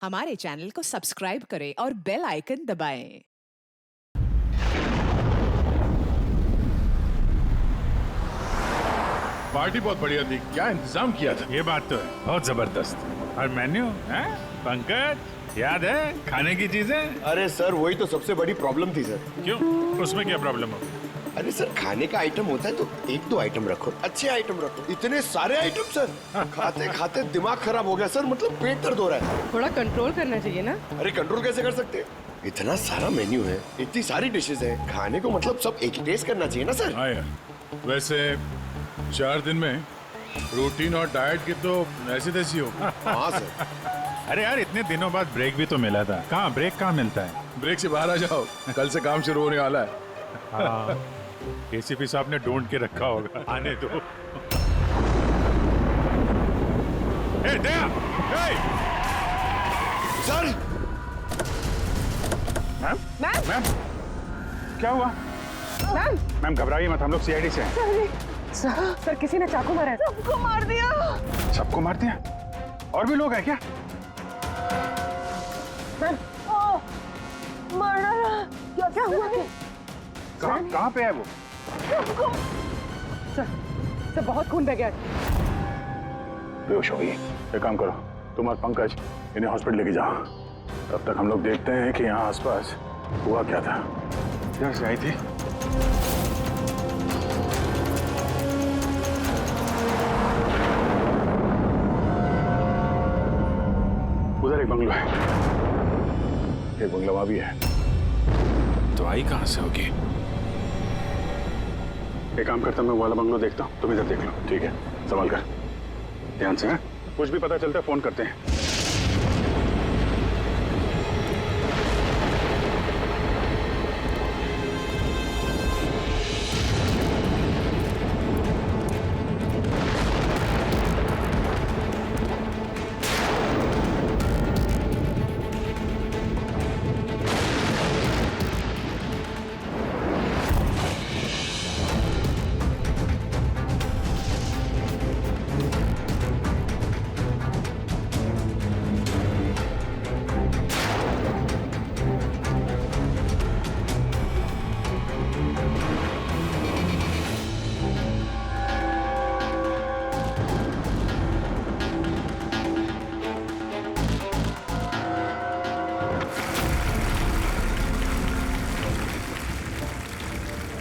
हमारे चैनल को सब्सक्राइब करें और बेल आइकन दबाएं। पार्टी बहुत बढ़िया थी, क्या इंतजाम किया था। ये बात तो है, बहुत जबरदस्त। और मेन्यू है पंकज, याद है खाने की चीजें? अरे सर वही तो सबसे बड़ी प्रॉब्लम थी सर। क्यों, उसमें क्या प्रॉब्लम हो? अरे सर खाने का आइटम होता है तो एक दो आइटम रखो, अच्छे आइटम रखो, इतने सारे आइटम सर। खाते खाते दिमाग खराब हो गया सर, मतलब पेट दर्द हो रहा है। थोड़ा कंट्रोल करना चाहिए ना। अरे कंट्रोल कैसे कर सकते हैं? इतना सारा मेन्यू है, इतनी सारी डिशेज है, खाने को मतलब सब एक ही टेस्ट करना चाहिए ना सर। हाँ यार, वैसे 4 दिन में रूटीन और डाइट की तो ऐसी तैसी हो। हाँ सर। अरे यार, इतने दिनों बाद ब्रेक भी तो मिला था। कहाँ ब्रेक कहाँ मिलता है? ब्रेक से बाहर आ जाओ, कल से काम शुरू होने वाला है। हाँ, एसीपी साहब ने ढूंढ के रखा होगा, आने दो। ए, दया! ए! Sir ma'am? मैम! मैम? क्या हुआ? मैम! मैम घबराइए मत, हम लोग सीआईडी से हैं। सर किसी ने चाकू मारा है। सबको मार दिया। सबको मार दिया? और भी लोग हैं क्या? मैम, मार डाला। क्या हुआ? कहाँ पे है वो? सर बहुत खून बह गया। बेहोश हो गई। एक काम करो, तुम और पंकज इन्हें हॉस्पिटल लेके जाओ। तब तक हम लोग देखते हैं कि यहाँ आसपास हुआ क्या था। क्या से आई थी? उधर एक बंगलो है, एक बंगला वहां भी है। तो आई कहां से होगी? एक काम करता हूं, मैं वाला बंगलो देखता हूं, तुम इधर देख लो। ठीक है, संभाल कर, ध्यान से। कुछ भी पता चलता है फोन करते हैं।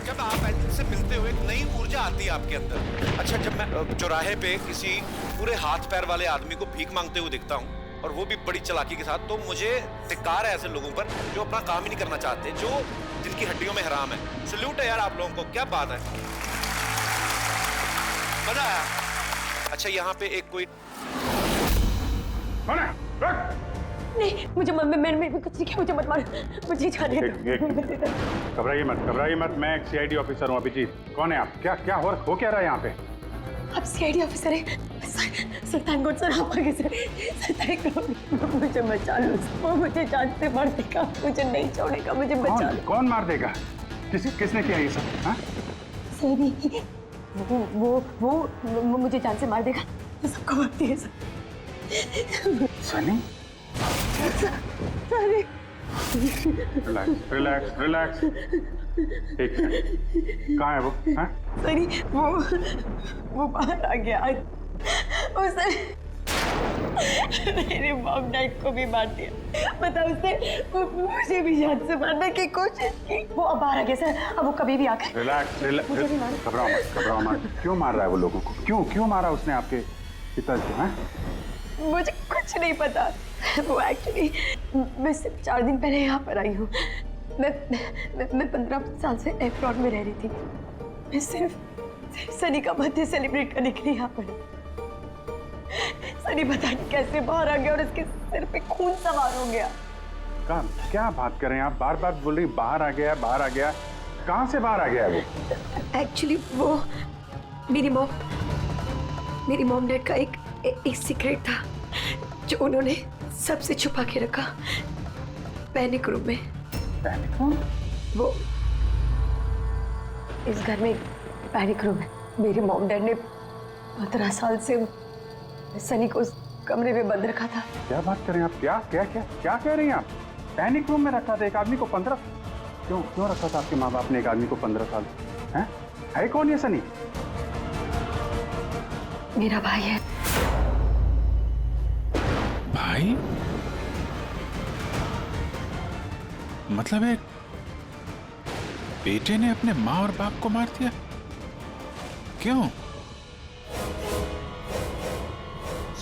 जब आप इनसे मिलते हुए एक नई ऊर्जा आती है आपके अंदर। अच्छा, जब मैं चौराहे पे किसी पूरे हाथ पैर वाले आदमी को भीख मांगते हुए दिखता हूँ, और वो भी बड़ी चालाकी के साथ, तो मुझे धिक्कार है ऐसे लोगों पर जो अपना काम ही नहीं करना चाहते, जो जिनकी हड्डियों में हराम है। सल्यूट है यार आप लोगों को, क्या बात है, मजा आया। अच्छा, यहाँ पे एक कोई कौन है? नहीं, मुझे मैंने कुछ नहीं किया, मुझे मत मारो, मुझे जाने दो। घबराइए मत, मैं एक सीआईडी ऑफिसर हूँ अभिजीत। कौन है आप? क्या हो क्या रहा है यहाँ पे? आप सीआईडी ऑफिसर हैं? सुल्तान गुड सर, आप आगे से मुझे बचा लो। वो मुझे जान से मार देगा, मुझे नहीं छोड़ेगा, मुझे बचा लो। कौन मार देगा? किसने किया ये सब? हाँ? सनी, वो मुझे जान से मार देगा, तो सबको मारती है सर। सनी? सनी, रिलैक्स। ठीक है, कहाँ है वो? हाँ? सनी, वो बाहर आ गया। उसने मेरे मॉम डैड को भी मार दिया। बताओ, उसने मुझे भी जान से मारने की कोशिश की। वो अब बाहर आ गया सर, अब वो कभी भी आकर रिलैक्स। घबराओ मत। क्यों मार रहा है वो लोगों को? क्यों मारा उसने आपके पिता को? हाँ? मुझे कुछ नहीं पता। वो एक्चुअली, मैं सिर्फ 4 दिन पहले यहाँ पर आई हूँ। मैं 15 साल से एयरपोर्ट में रह रही थी। मैं सिर्फ सनी का बर्थडे सेलिब्रेट करने के लिए यहाँ पर। सनी पता नहीं कैसे बाहर आ गया और इसके सिर पे खून सवार हो गया। क्या बात कर रहे हैं आप? बार बोल रही बाहर आ गया। कहाँ से बाहर आ गया वो? एक्चुअली वो मेरी मॉम डैड का एक सीक्रेट था जो उन्होंने सबसे छुपा के रखा, पैनिक रूम में। वो इस घर में पैनिक रूम है। मेरे मॉम डैड ने 15 साल से सनी को कमरे में बंद रखा था। क्या बात कर रहे हैं आप? क्या क्या क्या क्या कह रही हैं आप? पैनिक रूम में रखा था एक आदमी को 15? क्यों क्यों रखा था आपके माँ बाप ने एक आदमी को 15 साल? है कौन ये सनी? मेरा भाई है। भाई? मतलब एक बेटे ने अपने माँ और बाप को मार दिया? क्यों?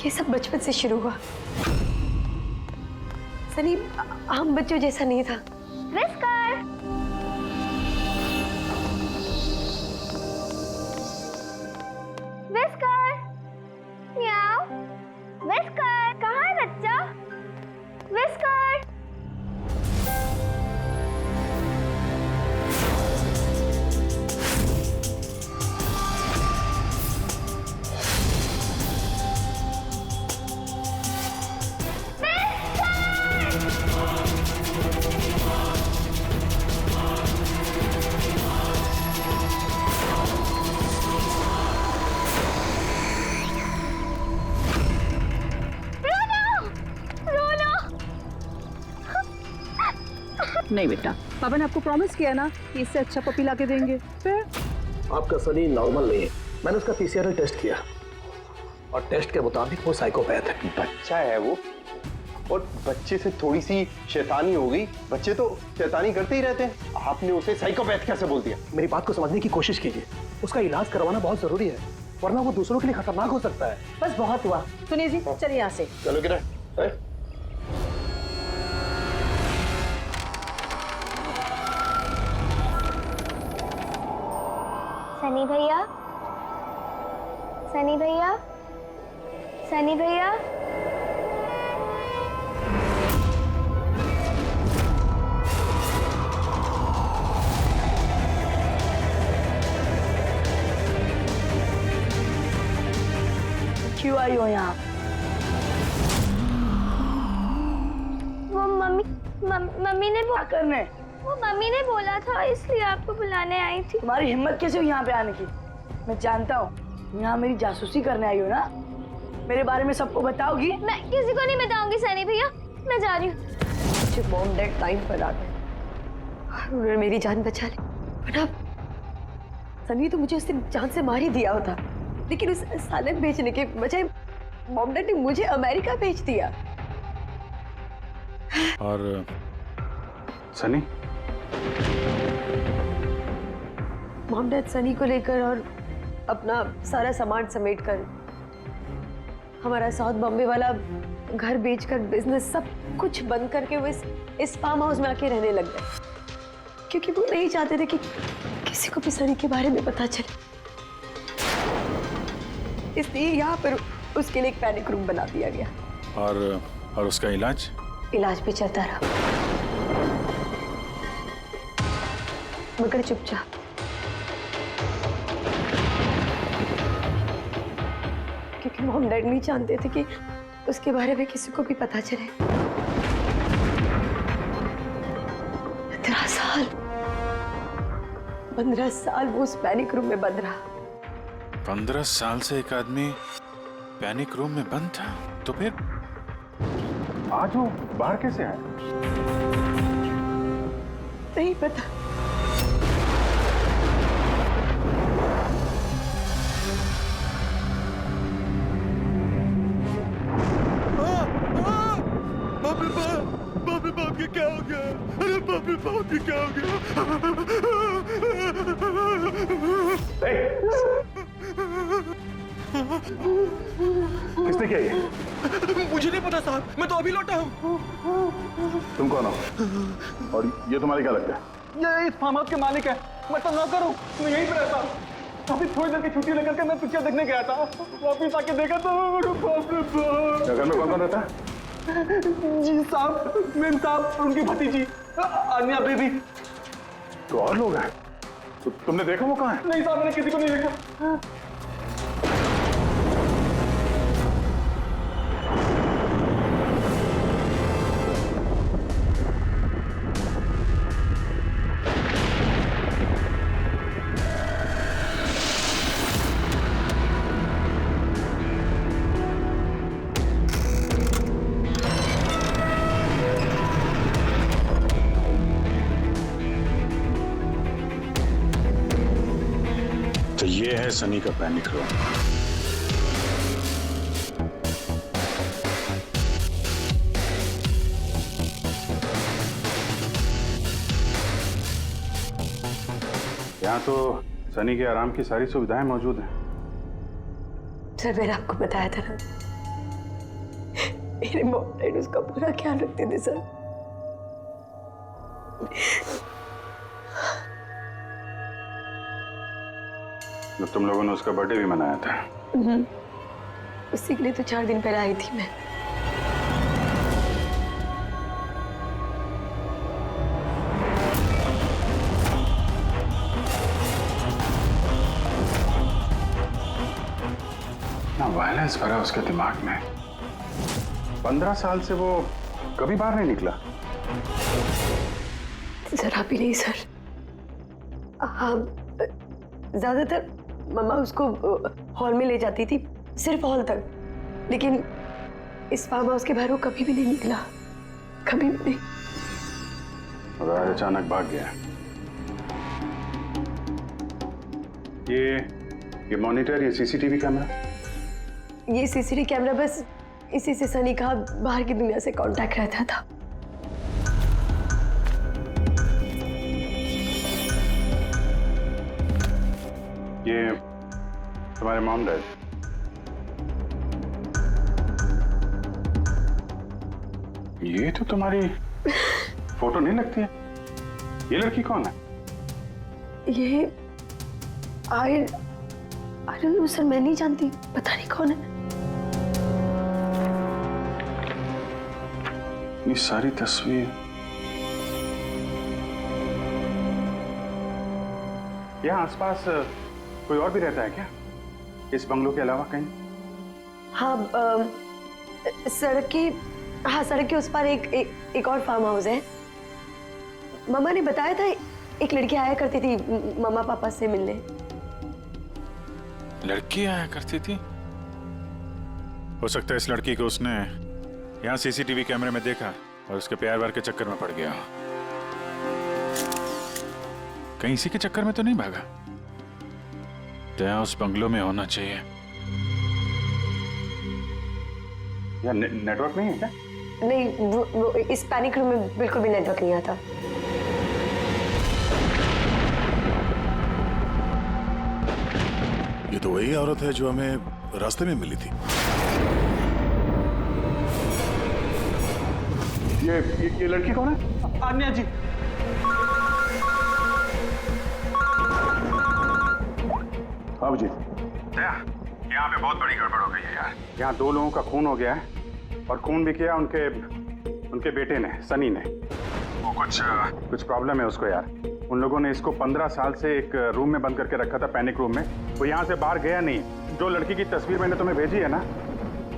ये सब बचपन से शुरू हुआ। सनी आम बच्चों जैसा नहीं था। विस्कर! विस्कर! म्याऊ! विस्कर! कहाँ है बच्चा? विस्कर! नहीं बेटा, पापा ने आपको प्रॉमिस किया ना कि इससे अच्छा पपी ला के देंगे। फिर आपका सनी नॉर्मल नहीं है। मैंने उसका पीसीआर टेस्ट किया और टेस्ट के मुताबिक वो साइकोपैथ है। बच्चा है वो, और बच्चे से थोड़ी सी शैतानी हो गई। बच्चे तो शैतानी करते ही रहते हैं, आपने उसे साइकोपैथ कैसे बोल दिया? मेरी बात को समझने की कोशिश कीजिए। उसका इलाज करवाना बहुत जरूरी है, वरना वो दूसरों के लिए खतरनाक हो सकता है। बस बहुत हुआ। सुनिए जी, चलिए यहाँ से। चलो किरण। सनी भैया, सनी भैया, सनी भैया। क्यों आई हो यहाँ? वो मम्मी ने क्या करने? वो मम्मी ने बोला था, इसलिए आपको बुलाने आई थी। तुम्हारी हिम्मत कैसे हुई यहाँ पे आने की? मैं जानता हूँ यहाँ मेरी जासूसी करने आई हो ना। मेरे बारे में सबको बताओगी? मैं किसी को नहीं बताऊंगी सनी भैया, मैं जा रही हूँ। मुझे मॉम डैड टाइम पर आ गए और उन्होंने मेरी जान बचा ली। वरना सनी तो मुझे उस दिन जान से मार ही दिया होता, लेकिन उस सालन भेजने के बजाय मॉम डैड ने मुझे अमेरिका भेज दिया। और सनी? मॉम डैड सनी को लेकर और अपना सारा सामान समेटकर हमारा साउथ बॉम्बे वाला घर बेचकर बिजनेस सब कुछ बंद करके वो इस फार्म हाउस में आके रहने लग गए, क्योंकि वो नहीं चाहते थे कि किसी को भी सनी के बारे में पता चले। इसलिए यहाँ पर उसके लिए एक पैनिक रूम बना दिया गया। और उसका इलाज? इलाज भी चलता रहा, मगर चुपचाप। क्योंकि मॉम डैड नहीं जानते थे कि उसके बारे में किसी को भी पता चले। 15 साल वो उस पैनिक रूम में बंद रहा। 15 साल से एक आदमी पैनिक रूम में बंद था, तो फिर आज वो बाहर कैसे आए? नहीं पता। बाप ये क्या हो गया? अरे बाप ये क्या हो गया? किसने किया ये? मुझे नहीं पता साहब, मैं तो अभी लौटा हूँ। तुम कौन हो और ये तुम्हारे क्या लगता है? ये इस फार्म हाउस के मालिक है, मैं तो नौकर हूँ, मैं यहीं पे रहता हूँ। अभी थोड़ी देर की छुट्टी लेकर के मैं पिक्चर देखने गया था, वापिस आके देखा तो बाप रे बाप। घर में कौन रहता है? जी साहब, मेम साहब, उनकी भतीजी आन्या बेबी। तो और लोग हैं? तो तुमने देखा वो कहाँ है? नहीं साहब, मैंने किसी को नहीं देखा। सनी का पैनिक रूम। यहाँ तो सनी के आराम की सारी सुविधाएं मौजूद हैं। सर मैंने आपको बताया था ना, मेरे मॉम डैड उसका पूरा ख्याल रखते थे सर। तो तुम लोगों ने उसका बर्थडे भी मनाया था। उसी के लिए तो 4 दिन पहले आई थी मैं। वायलेंस भरा उसके दिमाग में। 15 साल से वो कभी बाहर नहीं निकला। जरा भी नहीं सर। हाँ, ज्यादातर मम्मा उसको हॉल में ले जाती थी, सिर्फ हॉल तक। लेकिन इस फार्म हाउस के बाहर वो कभी भी नहीं निकला, कभी भी नहीं। और आज अचानक भाग गया। ये मॉनिटर, ये सीसीटीवी कैमरा, ये सीसीटीवी कैमरा बस इसी से सनी का बाहर की दुनिया से कांटेक्ट रहता था। ये तुम्हारे मॉम डैड। ये तो तुम्हारी फोटो नहीं लगती है। ये लड़की कौन है? ये आई डोंट नो सर, मैं नहीं जानती, पता नहीं कौन है। ये सारी तस्वीर, यहाँ आसपास कोई और भी रहता है क्या इस बंगलों के अलावा कहीं? हाँ, सड़क के उस पार एक और फार्म हाउस है। मम्मा ने बताया था एक लड़की आया करती थी मम्मा पापा से मिलने। लड़की आया करती थी? हो सकता है इस लड़की को उसने यहाँ सीसीटीवी कैमरे में देखा और उसके प्यार वार के चक्कर में पड़ गया। कहीं इसी के चक्कर में तो नहीं भागा? तो यहाँ उस बंगलो में होना चाहिए। यहाँ नेटवर्क नहीं है क्या? नहीं, वो इस पैनिक रूम में बिल्कुल भी नेटवर्क नहीं आता। ये तो वही औरत है जो हमें रास्ते में मिली थी। ये लड़की कौन है? आन्या जी। हाँ जी। यहाँ पे बहुत बड़ी गड़बड़ हो गई है यार। यहाँ 2 लोगों का खून हो गया है और खून भी किया उनके बेटे ने, सनी ने। वो कुछ प्रॉब्लम है उसको यार। उन लोगों ने इसको 15 साल से एक रूम में बंद करके रखा था, पैनिक रूम में। वो यहाँ से बाहर गया नहीं। जो लड़की की तस्वीर मैंने तुम्हें भेजी है ना,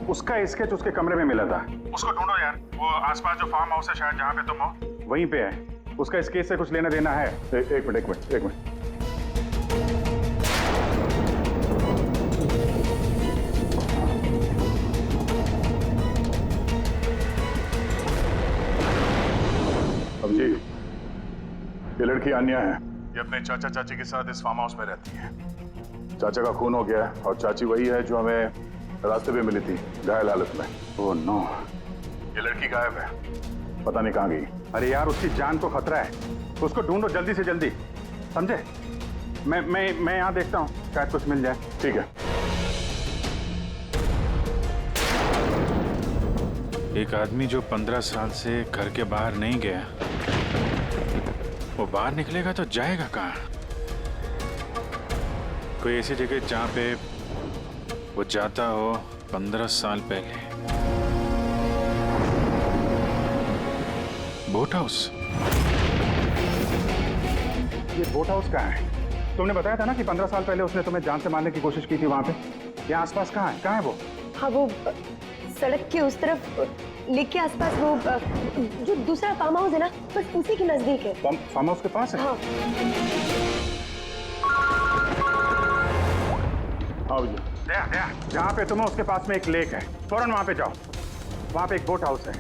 उसका स्केच उसके कमरे में मिला था। उसको ढूंढो यार। वो आसपास जो फार्म हाउस है शायद जहाँ पे तुम हो, वहीं पे है। उसका स्केच से कुछ लेना देना है। एक मिनट। अब जी, ये लड़की आन्या है। ये अपने चाचा चाची के साथ इस फार्म हाउस में रहती है। चाचा का खून हो गया है और चाची वही है जो हमें रास्ते पे मिली थी घायल हालत में। ओह नो, ये लड़की गायब है, पता नहीं कहाँ गई। अरे यार, उसकी जान को खतरा है, उसको ढूंढो जल्दी से जल्दी, समझे? मैं यहाँ देखता हूँ, शायद कुछ मिल जाए। ठीक है। एक आदमी जो 15 साल से घर के बाहर नहीं गया, वो बाहर निकलेगा तो जाएगा कहाँ? कोई ऐसी जगह जहाँ पे वो जाता हो 15 साल पहले। Boat house. ये बोट हाउस कहाँ है? तुमने बताया था ना कि 15 साल पहले उसने तुम्हें जान से मारने की कोशिश की थी वहां पे। यहाँ आसपास कहाँ है वो? हाँ, वो सड़क के उस तरफ लेक के आसपास, वो जो दूसरा फार्म हाउस है ना, बस उसी के नजदीक है। फार्म हाउस के पास है? हाँ। हाँ भैया, जहाँ पे तुम हो उसके पास में एक लेक है, फौरन वहाँ पे जाओ। वहाँ पे एक बोट हाउस है।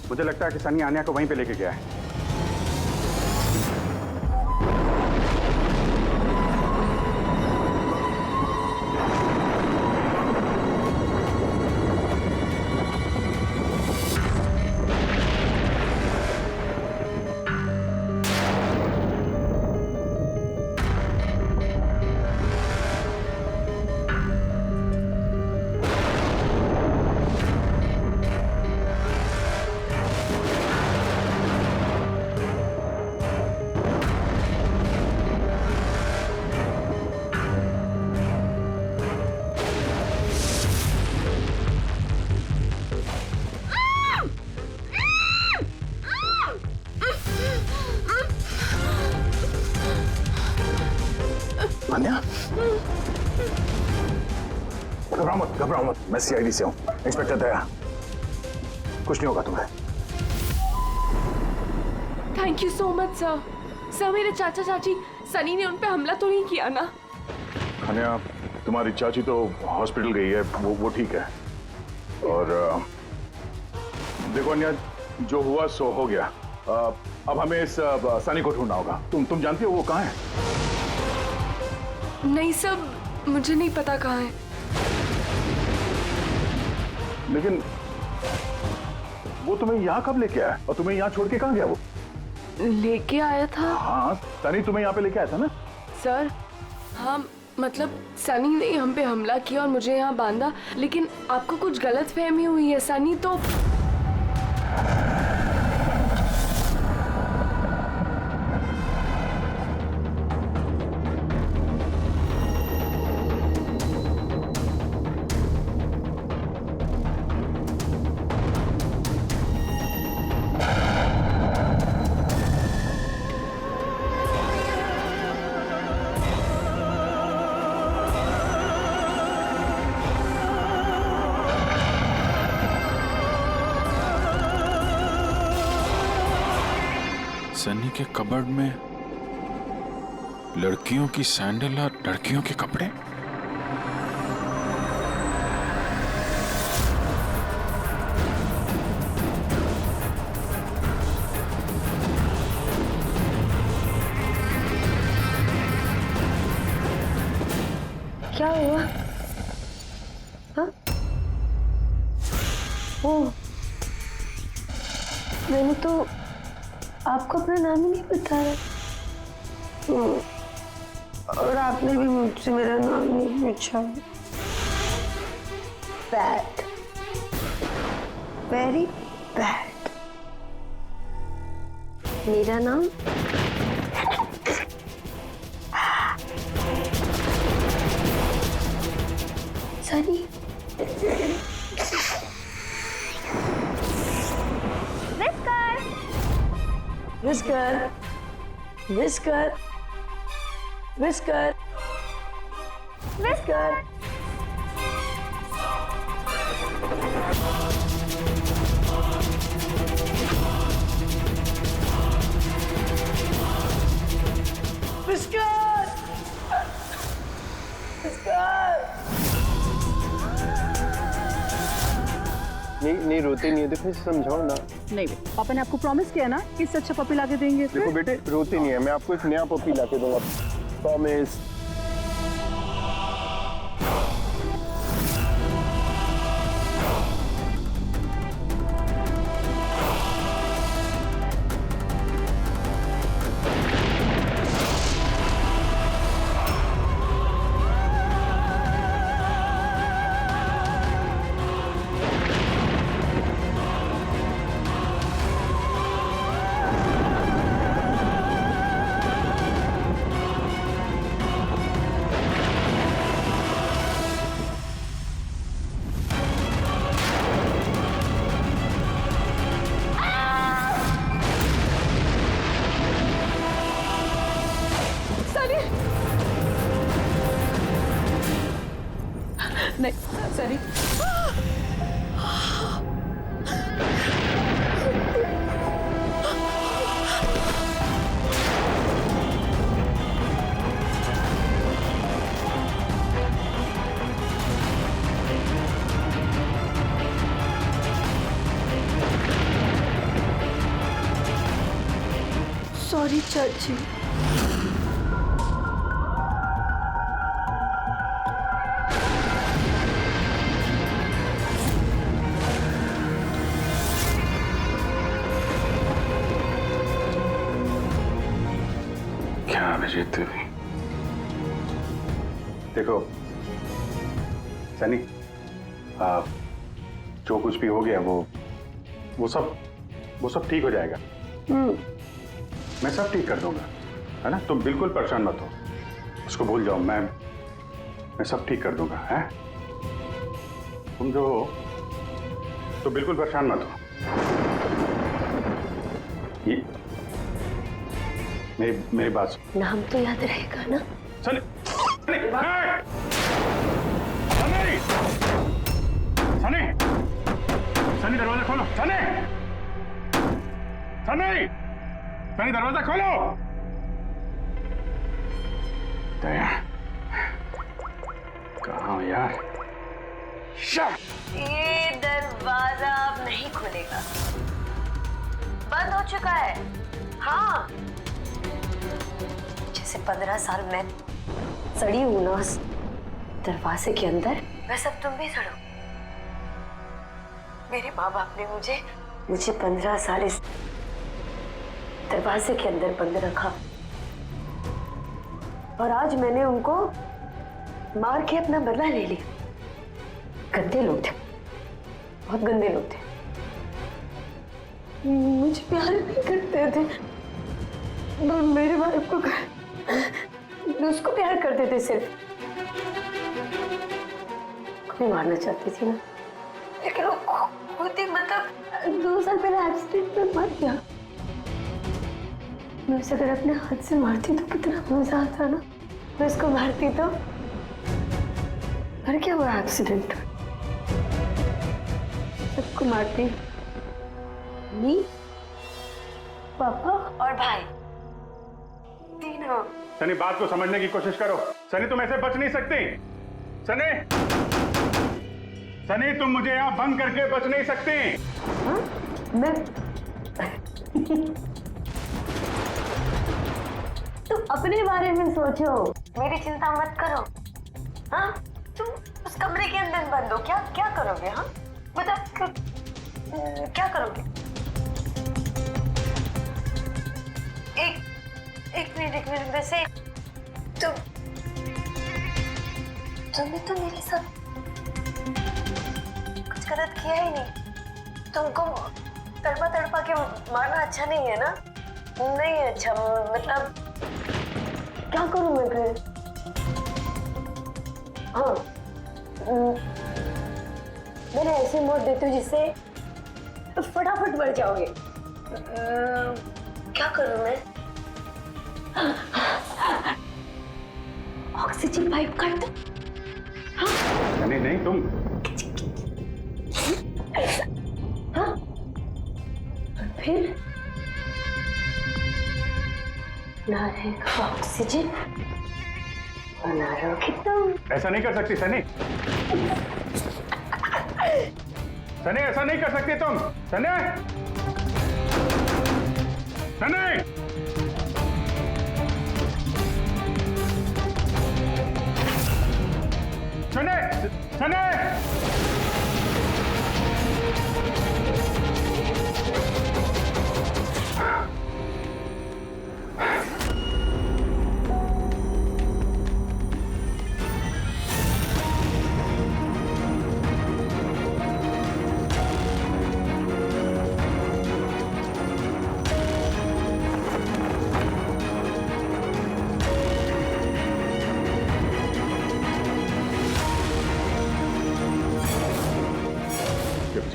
मुझे लगता है कि सनी आन्या को वहीं पे लेके गया है। अनन्या, घबराओ मत, मैं सीआईडी से हूँ, इंस्पेक्टर दया। कुछ नहीं होगा तुम्हें। Thank you so much sir. Sir मेरे चाचा चाची सनी ने उन पे हमला तो नहीं किया ना? अनन्या, तुम्हारी चाची तो हॉस्पिटल गई है, वो ठीक है। और देखो अनन्या, जो हुआ सो हो गया। अब हमें इस सनी को ढूंढना होगा। तुम जानती हो वो कहाँ है? नहीं सर, मुझे नहीं पता कहाँ है। लेकिन वो तुम्हें यहाँ कब लेके आया और तुम्हें यहाँ छोड़ के कहाँ गया वो? लेके आया था। हाँ, सनी तुम्हें यहाँ पे लेके आया था ना? सर हाँ, मतलब सनी ने हम पे हमला किया और मुझे यहाँ बांधा, लेकिन आपको कुछ गलत फहमी हुई है। सनी तो सनी के कबर्ड में लड़कियों की सैंडल और लड़कियों के कपड़े। क्या हुआ? हाँ? ओह, मैंने तो आपको अपना नाम ही नहीं बताया। और आपने भी मुझसे मेरा नाम नहीं पूछा। Bad, very bad. मेरा नाम Sunny. Whisker, whisker, whisker, whisker. Whisker, whisker. नहीं रोते नहीं है तो फिर समझाओ ना। नहीं बेटा, पापा ने आपको प्रॉमिस किया ना कि इससे अच्छा पपी लाके देंगे। देखो बेटे, रोते नहीं है, मैं आपको एक नया पपी लाके दूंगा, प्रॉमिस। नहीं सॉरी। सॉरी चाची। क्या अभिजीत देवी? देखो सनी, जो कुछ भी हो गया वो सब ठीक हो जाएगा। मैं सब ठीक कर दूंगा, है ना? तुम बिल्कुल परेशान मत हो, उसको भूल जाओ। मैं सब ठीक कर दूंगा, है? तुम जो हो तो बिल्कुल परेशान मत हो। ये मेरी बात सुन। नाम तो याद रहेगा ना? सनी सनी! सनी! सनी दरवाजा खोलो! सनी! सनी! सनी दरवाजा खोलो! दया कहाँ हो यार? ये दरवाजा अब नहीं खुलेगा, बंद हो चुका है। हाँ, जैसे 15 साल मैं सड़ी हूं ना उस दरवाजे के अंदर, वैसे अब तुम भी सड़ो। मेरे माँ बाप ने मुझे 15 साल इस दरवाजे के अंदर बंद रखा, और आज मैंने उनको मार के अपना बदला ले लिया। गंदे लोग थे, बहुत गंदे लोग थे, मुझे प्यार नहीं करते थे, और मेरे बाप को उसको प्यार करते थे सिर्फ। कोई मारना चाहती थी ना, लेकिन वो खुद ही मतलब 2 साल पहले एक्सीडेंट में मर गया। मैं उसे अगर अपने हाथ से मारती तो कितना मजा आता ना। मैं उसको मारती तो मर क्या हुआ एक्सीडेंट, सबको मारती, मम्मी, पापा और भाई, तीनों। सनी बात को समझने की कोशिश करो। सनी तुम ऐसे बच नहीं सकती। सनी! सनी तुम मुझे यहाँ बंद करके बच नहीं सकती। हाँ? मैं तुम अपने बारे में सोचो, मेरी चिंता मत करो। हाँ, तुम उस कमरे के अंदर बंद हो, क्या करोगे? हाँ बताओ, क्या करोगे? एक मिनट वैसे तुमने तो मेरे साथ कुछ गलत किया ही नहीं। तुमको तड़पा के मारना अच्छा नहीं है ना? नहीं है अच्छा, मतलब क्या करूं मैं फिर? हाँ, मैंने ऐसी मौत देती हूँ जिससे फटाफट मर जाओगे। क्या करूं मैं? ऑक्सीजन पाइप काट दो। हाँ? नहीं तुम। हाँ? फिर ना रहेगा ऑक्सीजन और ना रहोगे तुम। ऐसा नहीं कर सकती सनी। सनी ऐसा नहीं कर सकती तुम। सनी! सनी! सनी! सनी!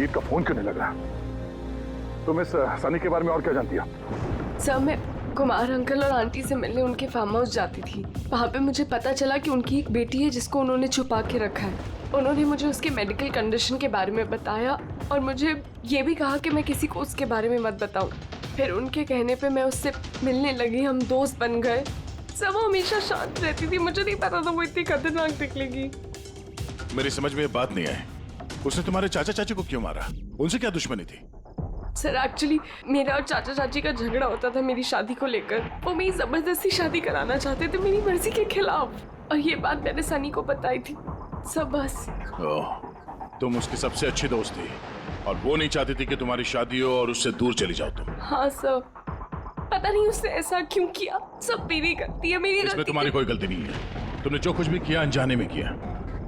जीत का फोन क्यों नहीं लग रहा? तुम इस सनी के बारे में और क्या जानती हो? सर, मैं कुमार अंकल और आंटी से मिलने उनके फार्म हाउस जाती थी। वहाँ पे मुझे पता चला कि उनकी एक बेटी है जिसको उन्होंने छुपा के रखा है। उन्होंने मुझे उसके मेडिकल कंडीशन के बारे में बताया और मुझे ये भी कहा कि मैं किसी को उसके बारे में मत बताऊं। फिर उनके कहने पे मैं उससे मिलने लगी, हम दोस्त बन गए। सब वो हमेशा शांत रहती थी, मुझे नहीं पता था वो इतनी खतरनाक निकलेगी। मेरी समझ में ये बात नहीं आई, उसने तुम्हारे चाचा चाची को क्यों मारा? उनसे क्या दुश्मनी थी? सर, एक्चुअली मेरा और चाचा चाची का झगड़ा होता था मेरी शादी को लेकर। वो मेरी जबरदस्ती शादी कराना चाहते थे मेरी मर्जी के खिलाफ, और ये बात मैंने सनी को बताई थी। सब बस। तुम उसकी सबसे अच्छी दोस्त थी और वो नहीं चाहती थी कि तुम्हारी शादी हो और उससे दूर चली जाओ तुम। हाँ सर, पता नहीं उसने ऐसा क्यों किया। सब मेरी गलती है, मेरी गलती। इसमें तुम्हारी कोई गलती नहीं है। तुमने जो कुछ भी किया अनजाने में किया।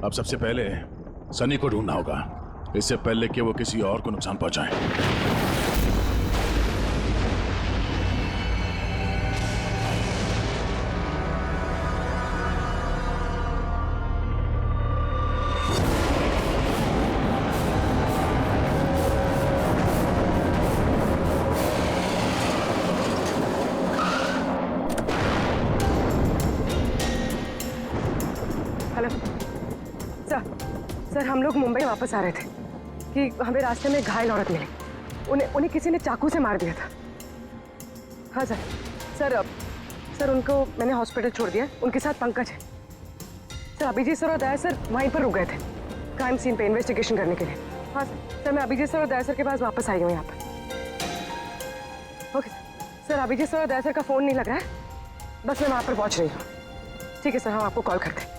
अब सबसे पहले सनी को ढूंढना होगा, इससे पहले कि वो किसी और को नुकसान पहुंचाए। सर हम लोग मुंबई वापस आ रहे थे कि हमें रास्ते में एक घायल औरत मिली। उन्हें किसी ने चाकू से मार दिया था। हाँ सर उनको मैंने हॉस्पिटल छोड़ दिया। उनके साथ पंकज है सर। अभिजीत सर और दया सर वहीं पर रुक गए थे क्राइम सीन पे इन्वेस्टिगेशन करने के लिए। हाँ सर मैं अभिजीत सर और दया सर के पास वापस आई हूँ यहाँ पर। ओके सर अभिजीत सर और दया सर का फ़ोन नहीं लग रहा है, बस मैं वहाँ पर पहुँच रही हूँ। ठीक है सर, हम आपको कॉल करते हैं।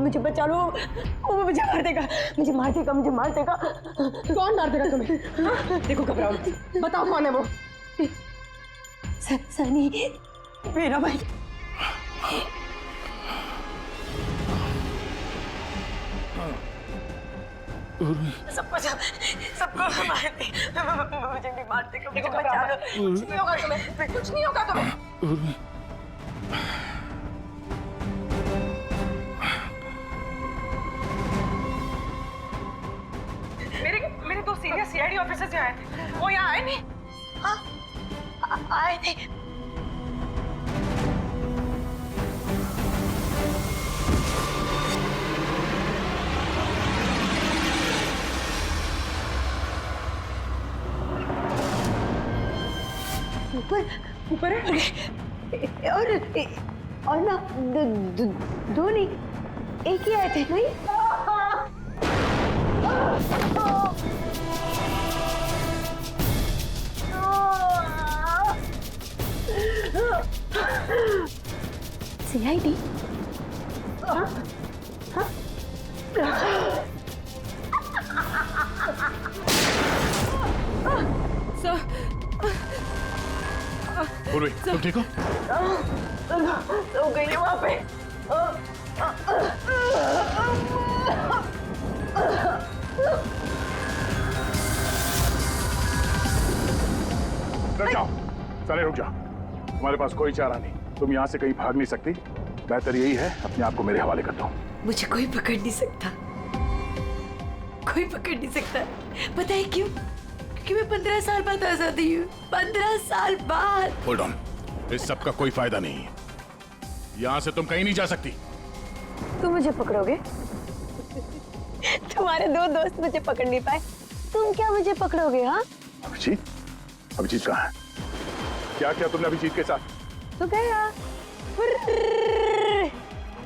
मुझे बचा लो, वो मुझे मार देगा, मुझे मार देगा, मुझे मार देगा। कौन मार देगा तुम्हें? हाँ? देखो घबराओ मत, बताओ कौन है वो? सनी मेरा भाई। सबको मार दे, मुझे नहीं मार देगा, मुझे बचा लो। कुछ नहीं होगा तुम्हें, कुछ नहीं होगा तुम्हें। मेरे दो सीनियर सीआईडी ऑफिसर्स यहाँ आए थे, वो यहाँ आए नहीं? हाँ आए थे। ऊपर है और ना दो नहीं, एक ही आए थे। नहीं सीआईडी? हाँ? हाँ? पूर्वी, तुम ठीक हो? हो गई है वहाँ पे। रुक जाओ, सारे रुक जाओ। तुम्हारे पास कोई चारा नहीं, तुम यहाँ से कहीं भाग नहीं सकती। बेहतर यही है अपने आप को मेरे हवाले कर दो। मुझे कोई पकड़ नहीं सकता, कोई पकड़ नहीं सकता। पता है क्यों? क्योंकि मैं 15 साल बाद आजादी हूँ। 15 साल बाद। होल्ड ऑन, इस सब का कोई फायदा नहीं है। यहाँ से तुम कहीं नहीं जा सकती। तुम मुझे पकड़ोगे? तुम्हारे दो दोस्त मुझे पकड़ नहीं पाए, तुम क्या मुझे पकड़ोगे? हाँ अभिजीत? अभिजीत कहाँ है? क्या किया तुमने अभिजीत के साथ? तो गया,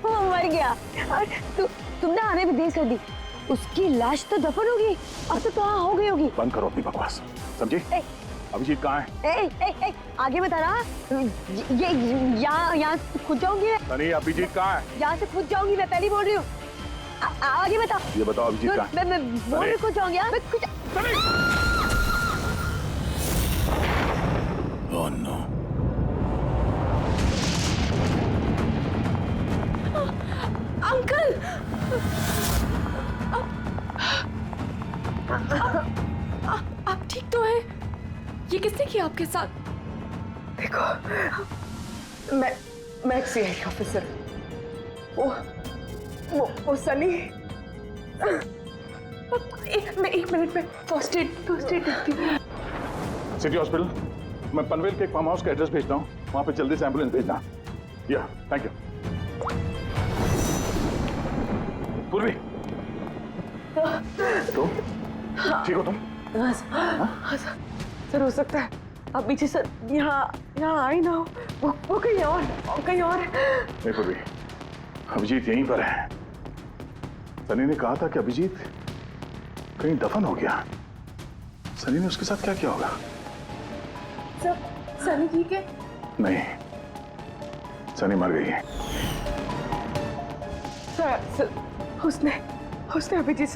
वो मर गया और तुमने आने भी देर कर दी। उसकी लाश तो दफन होगी, अब तो वहाँ हो गई होगी। बंद करो अपनी बकवास, समझी? अभिजीत कहाँ है? ए, आगे बता रहा। ये यहाँ से खुद जाऊंगी। सनी अभिजीत कहाँ है? यहाँ से खुद जाऊंगी, मैं पहले बोल रही हूँ। आगे बता। ये बताओ अभिजीत कहाँ है? मैं बोल रही खुद जाऊंगी। Oh no. अंकल, आप ठीक तो हैं? ये किसने किया आपके साथ? देखो, मैं एक सीआईडी ऑफिसर। वो सनी। एक मिनट में फर्स्ट एड देखती हूँ। सिटी हॉस्पिटल, मैं पनवेल के एक फार्म हाउस का एड्रेस भेजता हूँ, वहां पे जल्दी से एम्बुलेंस भेजना। या थैंक यू। पूर्वी, तुम ठीक हो? तुम हाँ सर, हो सकता है अब पीछे सर यहाँ आई ना हो, वो कहीं और नहीं पूर्वी, अभिजीत यहीं पर है। सनी ने कहा था कि अभिजीत कहीं दफन हो गया। सनी ने उसके साथ क्या किया होगा? सर, सनी ठीक है? नहीं, सनी मर गई है। सर, उसने अभिजीत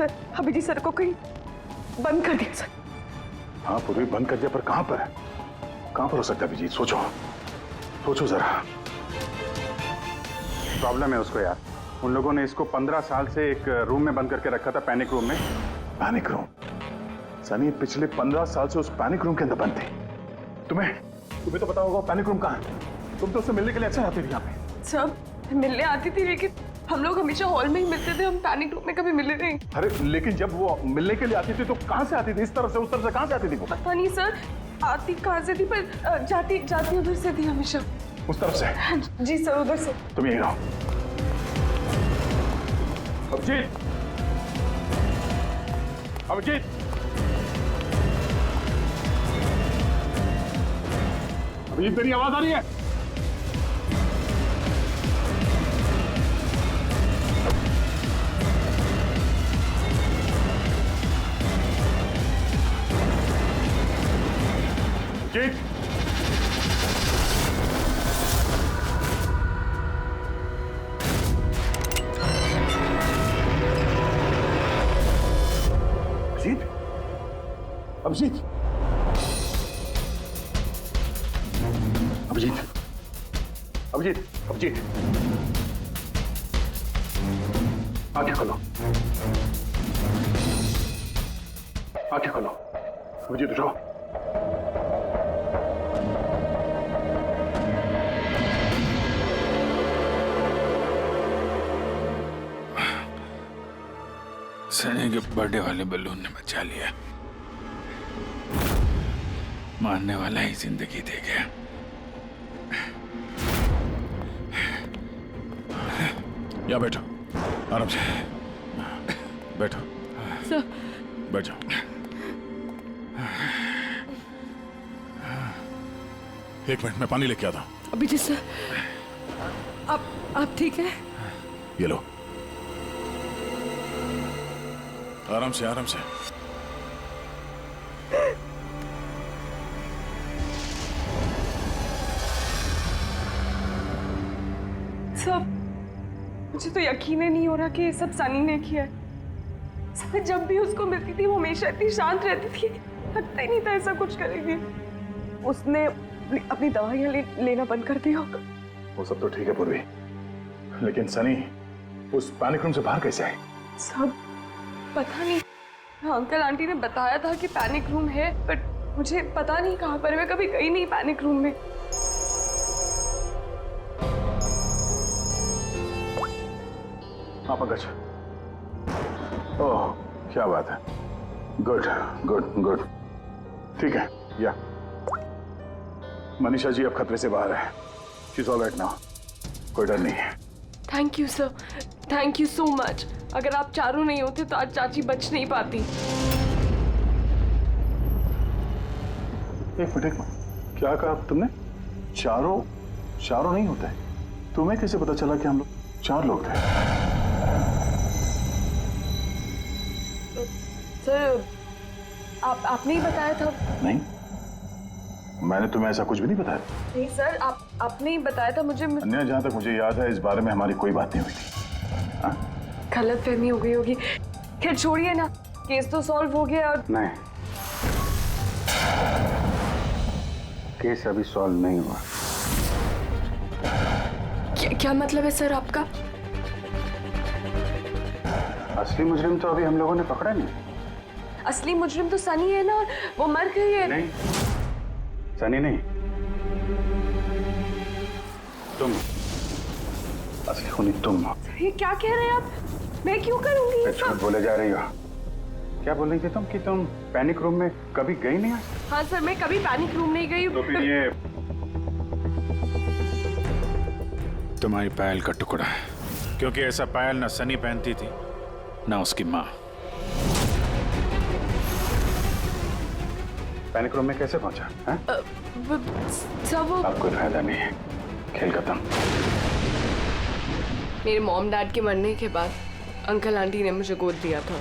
सर को कहीं बंद कर दिया सर। हाँ पूर्वी, बंद कर दिया, पर कहां पर हो सकता है अभिजीत? सोचो जरा। प्रॉब्लम है उसको यार। उन लोगों ने इसको 15 साल से एक रूम में बंद करके रखा था, पैनिक रूम में। Panic room? सनी पिछले 15 साल से उस पैनिक रूम के अंदर बंद थी। तुम्हें तो पता होगा पैनिक रूम कहाँ है। तुम तो उससे मिलने के लिए अक्सर आती थी यहाँ पे। सब मिलने आती थी, लेकिन हम लोग हमेशा हॉल में ही मिलते थे, हम पैनिक रूम में कभी मिले नहीं। अरे लेकिन जब वो मिलने के लिए आती थी तो कहाँ से आती थी? इस तरफ से, उस तरफ से, कहाँ से आती थी वो? पता नहीं सर, आती कहाँ से थी, पर जाती उधर से थी हमेशा। उस तरफ से? जी सर, उधर से। तुम यहीं रहो। अभिजीत, मेरी आवाज आ रही है? अभिजीत, अभिजीत, अभिजीत, अभिजीत, अभिजीत, आंखें खोलो, आंखें खोलो। अभिजीत उठो। सनी के बर्थडे वाले बलून ने बचा लिया। मारने वाला ही जिंदगी दे गया। या बैठो, आराम से बैठो। सर, बैठ जाओ। एक मिनट, मैं पानी लेके आता हूं। अभिजीत सर, आप ठीक है? ये लो, आराम से, आराम से। सब, मुझे तो यकीन ही नहीं हो रहा कि ये सब सनी ने किया है। मैं जब भी उसको मिलती थी वो हमेशा इतनी शांत रहती थी, लगता ही नहीं था ऐसा कुछ करेगी। उसने अपनी दवाइयां लेना बंद कर दिया होगा। वो सब तो ठीक है पूर्वी, लेकिन सनी उस पैनिक रूम से बाहर कैसे आई? सब पता नहीं। अंकल आंटी ने बताया था कि पैनिक रूम है, बट मुझे पता नहीं कहाँ पर है। मैं कभी गई नहीं पैनिक रूम में। हाँ पंकज, ओह क्या बात है, गुड गुड गुड, ठीक है। या मनीषा जी अब खतरे से बाहर है। She is all right now, कोई डर नहीं है। Thank you sir, thank you so much. अगर आप चारों नहीं होते तो आज चाची बच नहीं पाती। एक मिनट, क्या कहा तुमने? चारों नहीं होते? तुम्हें कैसे पता चला कि हम लोग 4 लोग थे? सर, आपने ही बताया था। नहीं, मैंने तुम्हें ऐसा कुछ भी नहीं बताया। नहीं सर, आपने ही बताया था मुझे। अन्य जहाँ तक मुझे याद है इस बारे में हमारी कोई बात नहीं हुई थी। हाँ? गलत फहमी हो गई होगी। खैर छोड़िए ना, केस तो सॉल्व हो गया। और नहीं, केस अभी सॉल्व नहीं हुआ। क्या मतलब है सर आपका? असली मुजरिम तो अभी हम लोगों ने पकड़ा नहीं। असली मुजरिम तो सनी है ना, और वो मर गई है। नहीं, सनी नहीं, तुम असली खूनी तुम हो। ये क्या कह रहे हैं आप? मैं क्यों करूंगी ये झूठ सब? बोले जा रही हो। क्या बोल रही थी तुम कि तुम पैनिक रूम में कभी गई नहीं? हाँ सर, मैं कभी पैनिक रूम नहीं गई। तो फिर ये तुम्हारी पायल का टुकड़ा है, क्योंकि ऐसा पायल ना सनी पहनती थी ना उसकी माँ। पैनिक रूम में कैसे पहुंचा? सब अब कोई फायदा नहीं है, खेल खत्म। मेरे मॉम डैड के मरने के बाद अंकल आंटी ने मुझे गोद दिया था।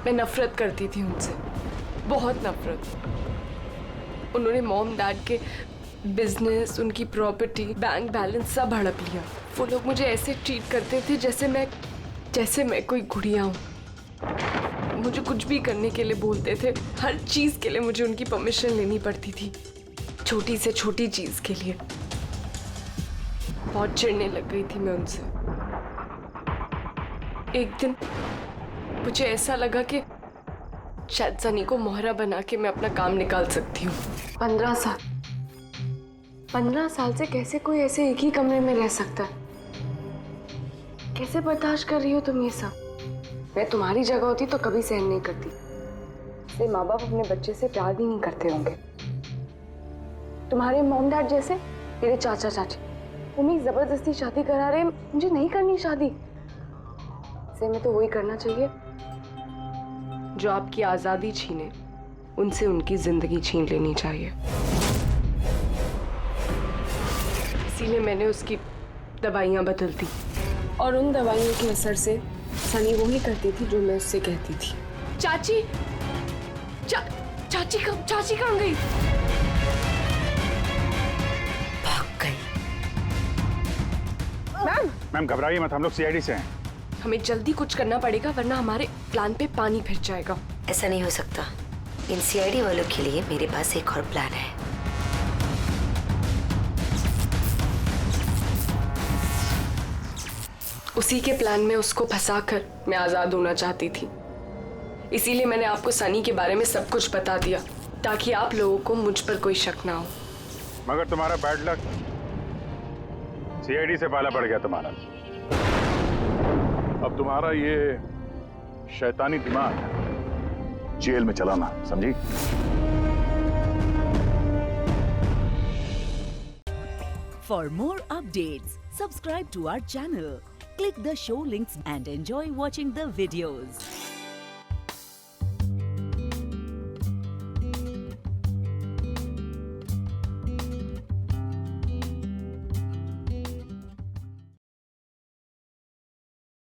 मैं नफरत करती थी उनसे, बहुत नफरत। उन्होंने मॉम डैड के बिजनेस, उनकी प्रॉपर्टी, बैंक बैलेंस सब हड़प लिया। वो लोग मुझे ऐसे ट्रीट करते थे जैसे मैं कोई गुड़िया हूँ। मुझे कुछ भी करने के लिए बोलते थे, हर चीज के लिए मुझे उनकी परमिशन लेनी पड़ती थी, छोटी से छोटी चीज के लिए। बहुत चिढ़ने लग गई थी मैं उनसे। एक दिन मुझे ऐसा लगा कि शायद सनी को मोहरा बना के मैं अपना काम निकाल सकती हूँ। 15 साल से कैसे कोई ऐसे एक ही कमरे में रह सकता है? कैसे बर्दाश्त कर रही हो तुम ये सब? मैं तुम्हारी जगह होती तो कभी सहन नहीं करती। इसलिए माँ बाप अपने बच्चे से प्यार भी नहीं करते होंगे। तुम्हारे मॉम डैड जैसे मेरे चाचा चाची, वो मेरी जबरदस्ती शादी करा रहे। मुझे नहीं करनी शादी। इसलिए मैं तो वही करना चाहिए जो आपकी आजादी छीने, उनसे उनकी जिंदगी छीन लेनी चाहिए। इसीलिए मैंने उसकी दवाइयाँ बदल दी, और उन दवाइयों के असर से सनी वो ही करती थी जो मैं उससे कहती थी। चाची चाची कहाँ गई? भाग गई। मैम घबराइए मत, हम लोग सीआईडी से हैं। हमें जल्दी कुछ करना पड़ेगा, वरना हमारे प्लान पे पानी फिर जाएगा। ऐसा नहीं हो सकता। इन सीआईडी वालों के लिए मेरे पास एक और प्लान है। उसी के प्लान में उसको फंसाकर मैं आजाद होना चाहती थी। इसीलिए मैंने आपको सनी के बारे में सब कुछ बता दिया, ताकि आप लोगों को मुझ पर कोई शक ना हो। मगर तुम्हारा बैड लक, सीआईडी से पाला पड़ गया तुम्हारा। अब तुम्हारा ये शैतानी दिमाग जेल में चलाना, समझी? For more updates, subscribe to our channel, click the show links and enjoy watching the videos.